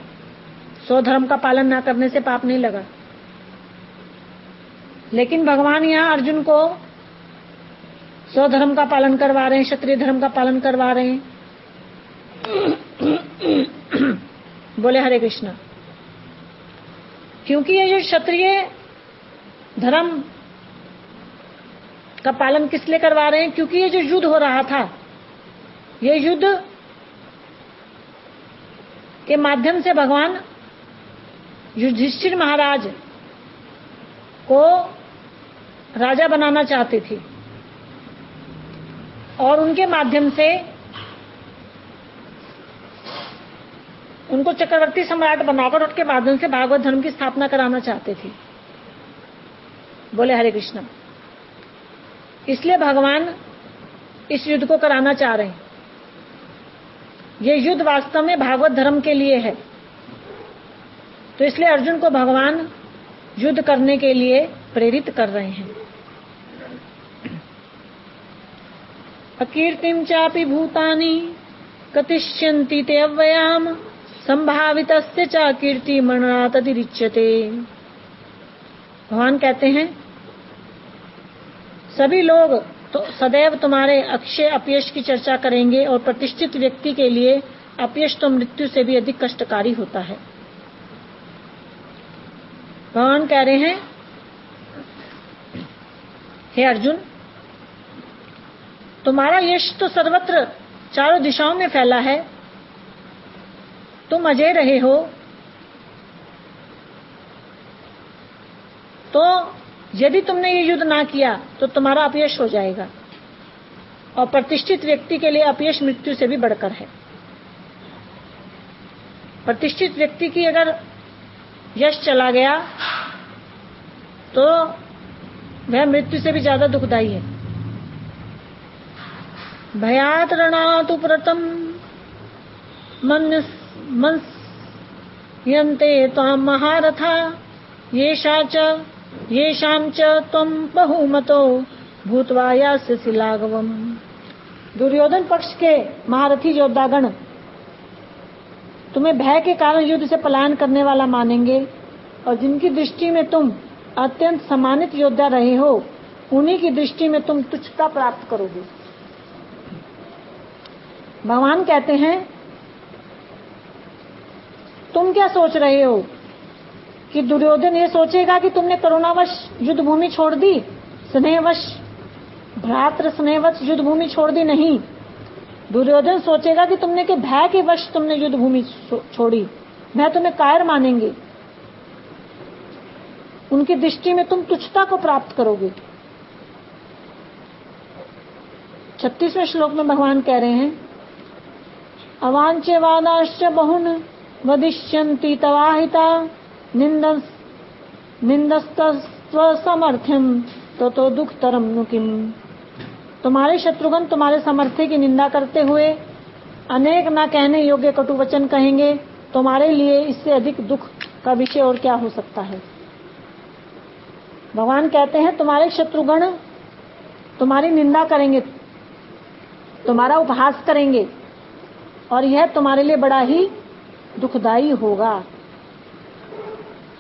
स्वधर्म का पालन ना करने से पाप नहीं लगा। लेकिन भगवान यहाँ अर्जुन को स्वधर्म का पालन करवा रहे हैं, क्षत्रिय धर्म का पालन करवा रहे हैं। बोले हरे कृष्णा। क्योंकि ये जो क्षत्रिय धर्म का पालन किस लिए करवा रहे हैं? क्योंकि ये जो युद्ध हो रहा था, ये युद्ध के माध्यम से भगवान युधिष्ठिर महाराज को राजा बनाना चाहते थे और उनके माध्यम से उनको चक्रवर्ती सम्राट बनाकर उनके माध्यम से भागवत धर्म की स्थापना कराना चाहते थे। बोले हरे कृष्णा। इसलिए भगवान इस युद्ध को कराना चाह रहे हैं। ये युद्ध वास्तव में भागवत धर्म के लिए है। तो इसलिए अर्जुन को भगवान युद्ध करने के लिए प्रेरित कर रहे हैं। अकीर्तिम चापि भूतानि कतिष्यन्ति ते अव्ययाम संभावितस्य च कीर्ति मरणाततिरिच्यते। भगवान कहते हैं सभी लोग तो सदैव तुम्हारे अक्षय अपयश की चर्चा करेंगे और प्रतिष्ठित व्यक्ति के लिए अपयश तो मृत्यु से भी अधिक कष्टकारी होता है। भगवान कह रहे हैं हे अर्जुन, तुम्हारा यश तो सर्वत्र चारों दिशाओं में फैला है, तुम अजय रहे हो, तो यदि तुमने ये युद्ध ना किया तो तुम्हारा अपयश हो जाएगा। और प्रतिष्ठित व्यक्ति के लिए अपयश मृत्यु से भी बढ़कर है। प्रतिष्ठित व्यक्ति की अगर यश चला गया तो वह मृत्यु से भी ज्यादा दुखदायी है। भयात रणातु प्रतम मन्यन्ते त्वां महारथा येषां च त्वं बहुमतो भूत्वा यास्यसि लाघवम्। दुर्योधन पक्ष के महारथी योद्धागण तुम्हें भय के कारण युद्ध से पलायन करने वाला मानेंगे और जिनकी दृष्टि में तुम अत्यंत सम्मानित योद्धा रहे हो, उन्हीं की दृष्टि में तुम तुच्छता प्राप्त करोगे। भगवान कहते हैं तुम क्या सोच रहे हो कि दुर्योधन ये सोचेगा कि तुमने करुणावश युद्ध भूमि छोड़ दी, स्नेहवश भ्रातृ स्नेहवश युद्ध भूमि छोड़ दी? नहीं, दुर्योधन सोचेगा कि तुमने के भय के वश तुमने युद्ध भूमि छोड़ी, वह तुम्हें कायर मानेंगे, उनकी दृष्टि में तुम तुच्छता को प्राप्त करोगे। 36वें श्लोक में भगवान कह रहे हैं अवांचे वादाश्च बहुन वदिष्यन्ति तवाहिता निंदस्तस्व समर्थ्यम ततो दुःखतरम नु किम। तुम्हारे शत्रुघ्न तुम्हारे सामर्थ्य की निंदा करते हुए अनेक न कहने योग्य कटु वचन कहेंगे, तुम्हारे लिए इससे अधिक दुख का विषय और क्या हो सकता है। भगवान कहते हैं तुम्हारे शत्रुगण तुम्हारी निंदा करेंगे, तुम्हारा उपहास करेंगे और यह तुम्हारे लिए बड़ा ही दुखदायी होगा।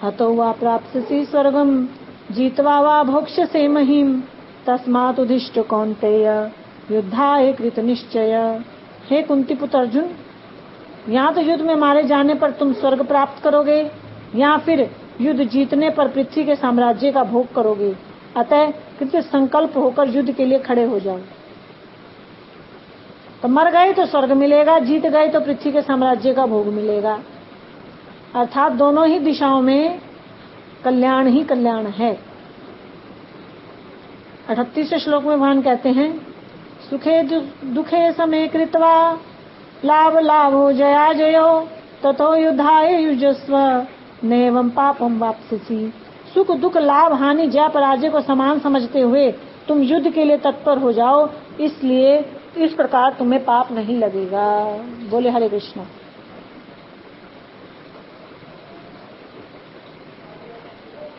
हतो वा प्राप्स्यसि स्वर्गम जीत्वा वा भोक्ष्यसे महीम तस्मात् उद्दिष्ट कौन्तेय युद्धाय कृत निश्चय हे कुंती पुत्र अर्जुन, यहाँ तो युद्ध में मारे जाने पर तुम स्वर्ग प्राप्त करोगे, या फिर युद्ध जीतने पर पृथ्वी के साम्राज्य का भोग करोगे। अतः कृत संकल्प होकर युद्ध के लिए खड़े हो जाओ। तो मर गए तो स्वर्ग मिलेगा, जीत गए तो पृथ्वी के साम्राज्य का भोग मिलेगा। अर्थात दोनों ही दिशाओं में कल्याण ही कल्याण है। 38वें श्लोक में भगवान कहते हैं, सुखे दुखे समे कृत्वा लाभ लाभो जया जयो ततो युद्धाय युजस्व नैवं पापम वाप्स्यसि। सुख दुख लाभ हानि जय पराजय को समान समझते हुए तुम युद्ध के लिए तत्पर हो जाओ, इसलिए इस प्रकार तुम्हें पाप नहीं लगेगा। बोले हरे कृष्ण।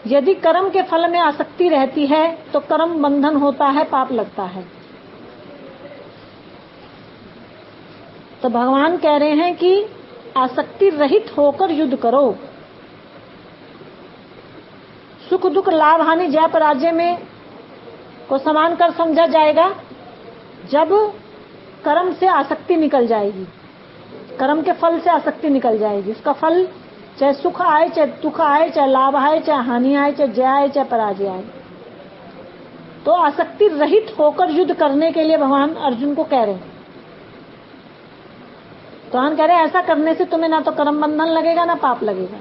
यदि कर्म के फल में आसक्ति रहती है तो कर्म बंधन होता है, पाप लगता है। तो भगवान कह रहे हैं कि आसक्ति रहित होकर युद्ध करो। सुख दुख लाभ हानि जय पराजय में को समान कर समझा जाएगा जब कर्म से आसक्ति निकल जाएगी, कर्म के फल से आसक्ति निकल जाएगी। उसका फल चाहे सुख आए, चाहे दुख आए, चाहे लाभ आए, चाहे हानि आए, चाहे जय आए, चाहे पराजय आए, तो आसक्ति रहित होकर युद्ध करने के लिए भगवान अर्जुन को कह रहे हैं। तो हम कह रहे हैं ऐसा करने से तुम्हें ना तो कर्म बंधन लगेगा ना पाप लगेगा।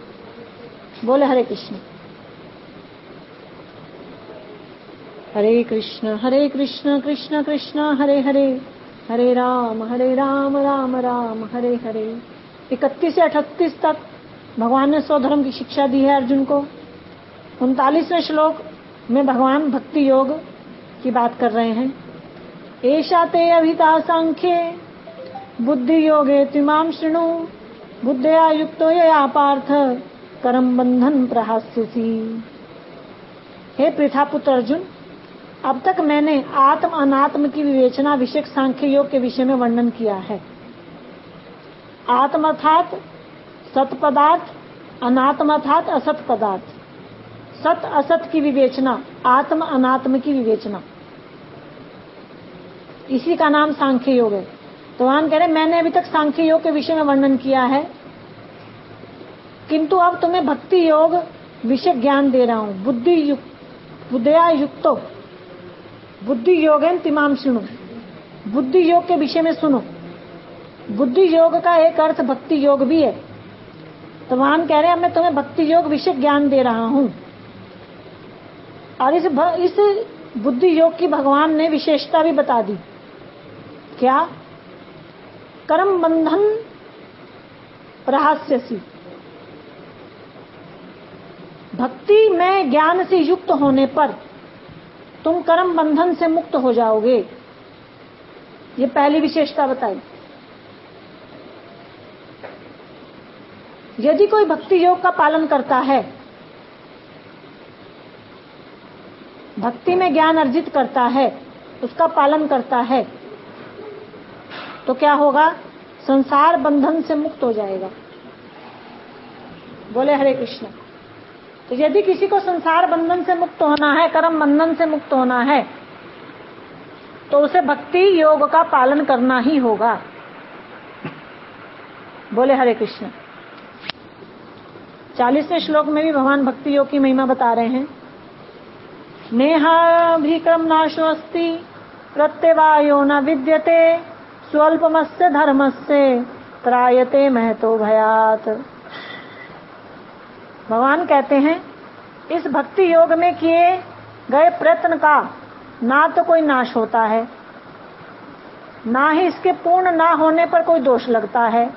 बोले हरे कृष्ण। हरे कृष्ण कृष्ण कृष्ण हरे हरे, हरे राम राम राम हरे हरे। 31 से 38 तक भगवान ने स्वधर्म की शिक्षा दी है अर्जुन को। 39वें श्लोक में भगवान भक्ति योग की बात कर रहे हैं। एषा ते अभिता सांख्ये बुद्धि योगे त्विमां शृणु, बुद्धया युक्तो यया पार्थ कर्म बंधन प्रहास्यसि। हे पृथापुत्र अर्जुन, अब तक मैंने आत्म अनात्म की विवेचना विषयक सांख्य योग के विषय में वर्णन किया है। आत्म अर्थात सत पदार्थ, अनात्म अर्थात असत पदार्थ। सत असत की विवेचना, आत्म अनात्म की विवेचना, इसी का नाम सांख्य योग है। तो हम कह रहे मैंने अभी तक सांख्य योग के विषय में वर्णन किया है, किंतु अब तुम्हें भक्ति योग विषय ज्ञान दे रहा हूं। बुद्धया युक्तो, बुद्धि योग है तिमाम सुनो, बुद्धि योग के विषय में सुनो। बुद्धि योग का एक अर्थ भक्ति योग भी है। तो भगवान कह रहे हैं मैं तुम्हें भक्ति योग विषय ज्ञान दे रहा हूं। और इस बुद्धि योग की भगवान ने विशेषता भी बता दी। क्या? कर्म बंधन प्रहास्यसि। भक्ति में ज्ञान से युक्त होने पर तुम कर्म बंधन से मुक्त हो जाओगे, ये पहली विशेषता बताई। यदि कोई भक्ति योग का पालन करता है, भक्ति में ज्ञान अर्जित करता है, उसका पालन करता है, तो क्या होगा? संसार बंधन से मुक्त हो जाएगा। बोले हरे कृष्ण। तो यदि किसी को संसार बंधन से मुक्त होना है, कर्म बंधन से मुक्त होना है, तो उसे भक्ति योग का पालन करना ही होगा। बोले हरे कृष्ण। 40वें श्लोक में भी भगवान भक्ति योग की महिमा बता रहे हैं। नेहाभिक्रम नाशो अस्ति प्रत्यवायो न विद्यते, स्वल्पमस्य धर्मस्य त्रायते महतो भयात्। भगवान कहते हैं इस भक्ति योग में किए गए प्रयत्न का ना तो कोई नाश होता है, ना ही इसके पूर्ण ना होने पर कोई दोष लगता है।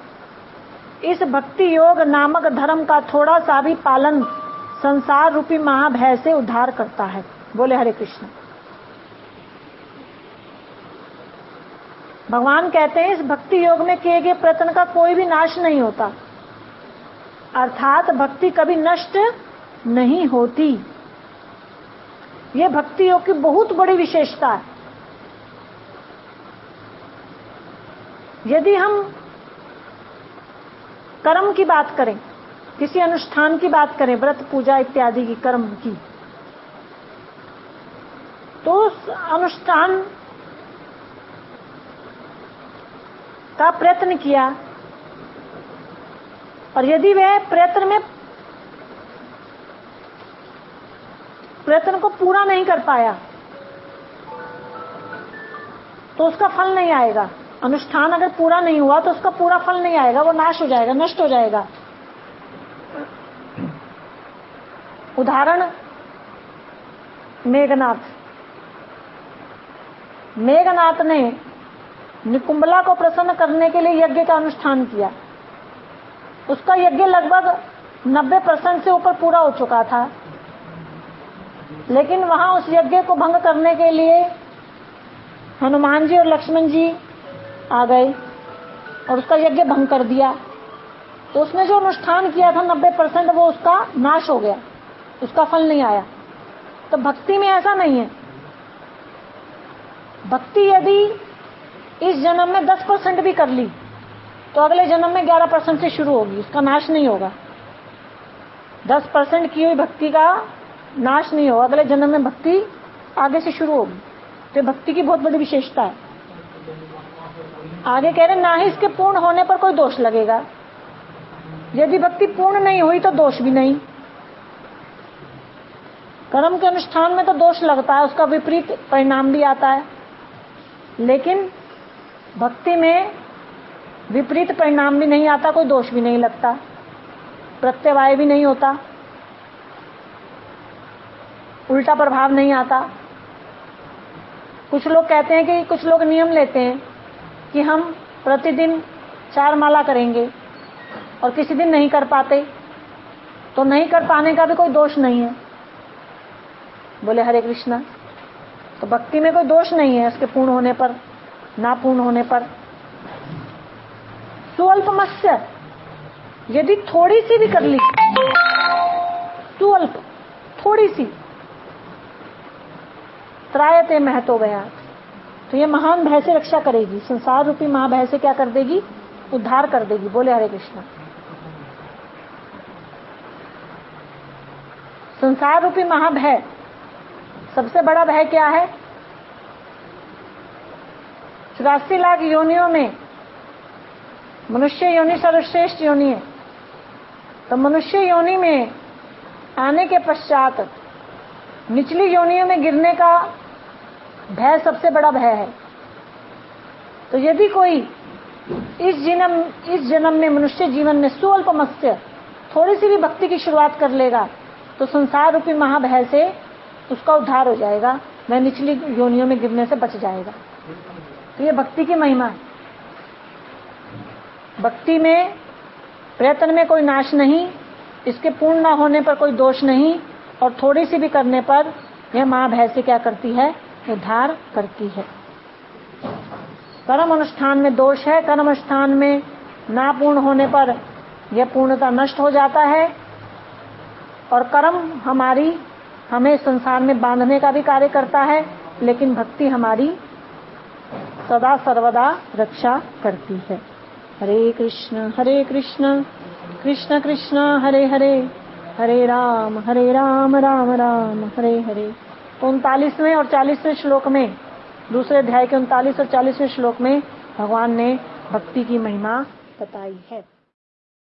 इस भक्ति योग नामक धर्म का थोड़ा सा भी पालन संसार रूपी महाभय से उद्धार करता है। बोले हरे कृष्ण। भगवान कहते हैं इस भक्ति योग में किए गए प्रयत्न का कोई भी नाश नहीं होता, अर्थात भक्ति कभी नष्ट नहीं होती। यह भक्ति योग की बहुत बड़ी विशेषता है। यदि हम कर्म की बात करें, किसी अनुष्ठान की बात करें, व्रत पूजा इत्यादि की कर्म की, तो उस अनुष्ठान का प्रयत्न किया और यदि वह प्रयत्न को पूरा नहीं कर पाया तो उसका फल नहीं आएगा। अनुष्ठान अगर पूरा नहीं हुआ तो उसका पूरा फल नहीं आएगा, वो नाश हो जाएगा, नष्ट हो जाएगा। उदाहरण मेघनाथ ने निकुंबला को प्रसन्न करने के लिए यज्ञ का अनुष्ठान किया। उसका यज्ञ लगभग 90% से ऊपर पूरा हो चुका था, लेकिन वहां उस यज्ञ को भंग करने के लिए हनुमान जी और लक्ष्मण जी आ गए और उसका यज्ञ भंग कर दिया। तो उसने जो अनुष्ठान किया था 90% वो उसका नाश हो गया, उसका फल नहीं आया। तो भक्ति में ऐसा नहीं है। भक्ति यदि इस जन्म में 10% भी कर ली तो अगले जन्म में 11% से शुरू होगी, उसका नाश नहीं होगा। 10% की हुई भक्ति का नाश नहीं होगा, अगले जन्म में भक्ति आगे से शुरू होगी। तो भक्ति की बहुत बड़ी विशेषता है। आगे कह रहे ना ही इसके पूर्ण होने पर कोई दोष लगेगा। यदि भक्ति पूर्ण नहीं हुई तो दोष भी नहीं। कर्म के अनुष्ठान में तो दोष लगता है, उसका विपरीत परिणाम भी आता है, लेकिन भक्ति में विपरीत परिणाम भी नहीं आता, कोई दोष भी नहीं लगता, प्रत्यवाय भी नहीं होता, उल्टा प्रभाव नहीं आता। कुछ लोग कहते हैं कि कुछ लोग नियम लेते हैं कि हम प्रतिदिन 4 माला करेंगे और किसी दिन नहीं कर पाते, तो नहीं कर पाने का भी कोई दोष नहीं है। बोले हरे कृष्णा। तो भक्ति में कोई दोष नहीं है उसके पूर्ण होने पर, ना पूर्ण होने पर। स्वल्पमस्य, यदि थोड़ी सी भी कर ली, स्वल्प थोड़ी सी, त्रायते महतो गया, तो ये महान भय से रक्षा करेगी। संसार रूपी महाभय से क्या कर देगी? उद्धार कर देगी। बोले हरे कृष्णा। संसार रूपी महाभय, सबसे बड़ा भय क्या है? 84 लाख योनियों में मनुष्य योनि सर्वश्रेष्ठ योनि है। तो मनुष्य योनि में आने के पश्चात निचली योनियों में गिरने का भय सबसे बड़ा भय है। तो यदि कोई इस जन्म में मनुष्य जीवन में स्वल्पमस्य थोड़ी सी भी भक्ति की शुरुआत कर लेगा तो संसार रूपी महाभय से उसका उद्धार हो जाएगा, वह निचली योनियों में गिरने से बच जाएगा। तो ये भक्ति की महिमा है। भक्ति में प्रयत्न में कोई नाश नहीं, इसके पूर्ण न होने पर कोई दोष नहीं, और थोड़ी सी भी करने पर यह महाभय से क्या करती है? उद्धार करती है। कर्म अनुष्ठान में दोष है, कर्म अनुष्ठान में ना पूर्ण होने पर यह पूर्णता नष्ट हो जाता है, और कर्म हमें संसार में बांधने का भी कार्य करता है, लेकिन भक्ति हमारी सदा सर्वदा रक्षा करती है। हरे कृष्ण कृष्ण कृष्ण हरे हरे, हरे राम राम राम हरे हरे। तो 39वें और 40वें श्लोक में, दूसरे अध्याय के 39 और 40वें श्लोक में भगवान ने भक्ति की महिमा बताई है।